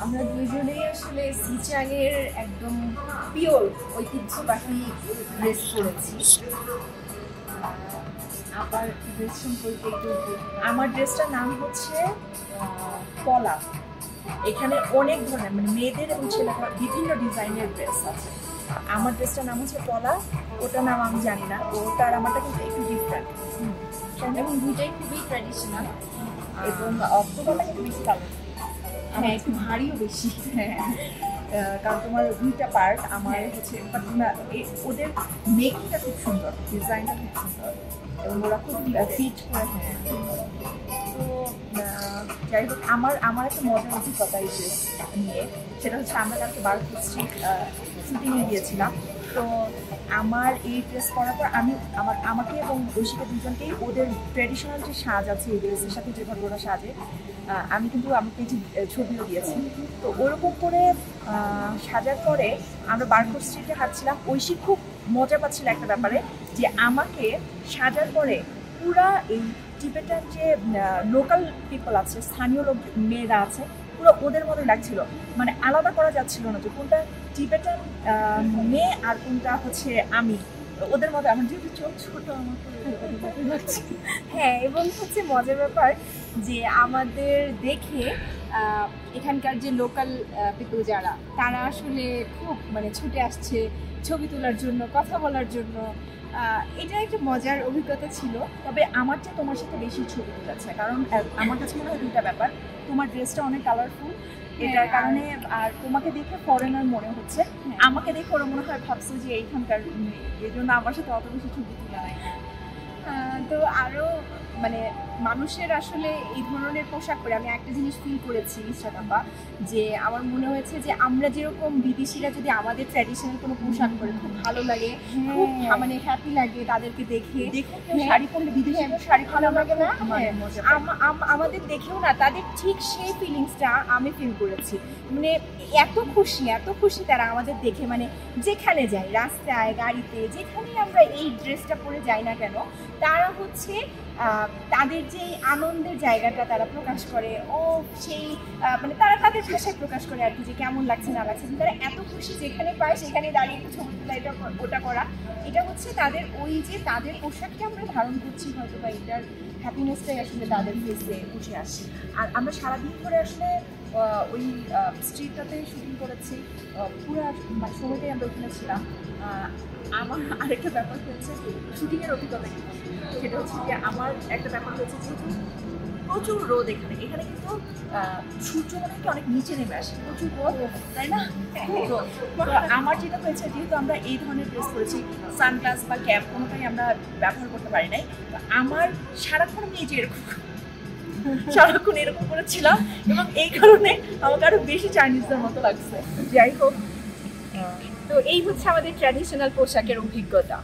আমরা দুইজনেই আসলে সিচাং এর একদম পিওর ঐতিহ্যবাহী ড্রেস পরেছি। আবার ড্রেস সম্পর্কে একটু, আমার ড্রেসটার নাম হচ্ছে পলা। এখানে অনেক ধরনের মানে মেয়েদের এবং ছেলেদের বিভিন্ন ডিজাইনের ড্রেস আছে। আমার ড্রেসটার নাম হচ্ছে পলা, ওটার নাম আমি জানি না, ওটার আমারটা কিন্তু একটু ডিফারেন্ট এবং দুইটাই খুবই ট্র্যাডিশনাল এবং অক্টোবরটা কিন্তু বেশি কালার, হ্যাঁ একটু ভারীও বেশি। হ্যাঁ কারণ তোমার দুইটা পার্ট আমার হচ্ছে, ওদের মেকিংটা খুব সুন্দর, ডিজাইনটা খুব সুন্দর এবং ওরা খুব ফিট করে। হ্যাঁ তো যাই হোক, আমার একটা মজার অভিজ্ঞতা এই ড্রেস নিয়ে, সেটা হচ্ছে আমরা কালকে বারোটি স্ট্রিট শুটিংয়ে গিয়েছিলাম। তো আমার এই ড্রেস পরার পর আমাকে এবং ঐশীকে দুজনকেই ওদের ট্র্যাডিশনাল যে সাজ আছে এই ড্রেসের সাথে যেভাবে ওরা সাজে, আমি কিন্তু আমার পেজে ছবিও দিয়েছি। তো ওরকম করে সাজার পরে আমরা বারকোট স্ট্রিটে হাঁটছিলাম। ঐশী খুব মজা পাচ্ছিল একটা ব্যাপারে, যে আমাকে সাজার পরে পুরা এই টিবেটান যে লোকাল পিপল আছে, স্থানীয় লোক মেয়েরা আছে, পুরো ওদের মতো লাগছিল। মানে আলাদা করা যাচ্ছিল না যে কোনটা টিবেটান মেয়ে আর কোনটা হচ্ছে আমি, ওদের মতো। আমার যেহেতু চোখ ছোট, আমার লাগছে। হ্যাঁ, এবং হচ্ছে মজার ব্যাপার যে আমাদের দেখে এখানকার যে লোকাল পিপল যারা, তারা আসলে খুব মানে ছুটে আসছে ছবি তোলার জন্য, কথা বলার জন্য। এটা একটা মজার অভিজ্ঞতা ছিল। তবে আমার চেয়ে তোমার সাথে বেশি ছবি তুলেছে, কারণ আমার কাছে মনে হয় দুইটা ব্যাপার, তোমার ড্রেসটা অনেক কালারফুল, এটার কারণে, আর তোমাকে দেখে ফরেনার মনে হচ্ছে, আমাকে দেখে ওরা মনে হয় ভাবছে যে এইখানকার, এই জন্য আমার সাথে অত বেশি ছবি তোলা নাই। তো আরও মানে মানুষের আসলে এই ধরনের পোশাক পরে আমি একটা জিনিস ফিল করেছি ইশরাত, যে আমার মনে হয়েছে যে আমরা যেরকম বিদেশিরা যদি আমাদের ট্র্যাডিশনাল কোনো পোশাক পরে খুব ভালো লাগে, খুব মানে হ্যাপি লাগে তাদেরকে দেখে। শাড়ি পরলে বিদেশি শাড়ি ভালো লাগে না, আমাদের দেখেও না তাদের ঠিক সেই ফিলিংসটা আমি ফিল করেছি। মানে এত খুশি তারা আমাদের দেখে, মানে যেখানে যাই, রাস্তায়, গাড়িতে, যেখানেই আমরা এই ড্রেসটা পরে যাই না কেন, তারা হচ্ছে তাদের যে আনন্দের জায়গাটা তারা প্রকাশ করে, ও সেই মানে তারা তাদের ভাষায় প্রকাশ করে আর কি, যে কেমন লাগছে না লাগছে। তারা এত খুশি, যেখানে পায় সেখানে দাঁড়িয়ে একটু ছবি তোলা, এটা ওটা করা। এটা হচ্ছে তাদের ওই যে তাদের পোশাককে আমরা ধারণ করছি হয়তো, বা এটার হ্যাপিনেসটাই আসলে তাদের ফেসে উঠে আসে। আর আমরা সারাদিন ধরে আসলে ওই স্ট্রিটটাতে শুটিং করেছি, পুরো সময়টাই আমরা ওখানে ছিলাম। আমার আরেকটা ব্যাপার হচ্ছে শুটিংয়ের অভিজ্ঞতা কিন্তু, সেটা হচ্ছে যে আমার একটা ব্যাপার হয়েছে, যেহেতু প্রচুর রোদ এখানে কিন্তু সূর্য মনে হয় অনেক নিচে নেমে আসে, প্রচুর রোদ, তাই না? আমার যেটা হয়েছে, যেহেতু আমরা এই ধরনের ড্রেস করেছি, সানগ্লাস বা ক্যাপ কোনোটাই আমরা ব্যবহার করতে পারি নাই, তো আমার সারাক্ষণ আমি এই যে সারাক্ষণ এরকম করেছিলাম, এবং এই কারণে আমাকে আরো বেশি চাইনিজদের মতো লাগছে। যাই হোক, তো এই হচ্ছে আমাদের ট্র্যাডিশনাল পোশাকের অভিজ্ঞতা।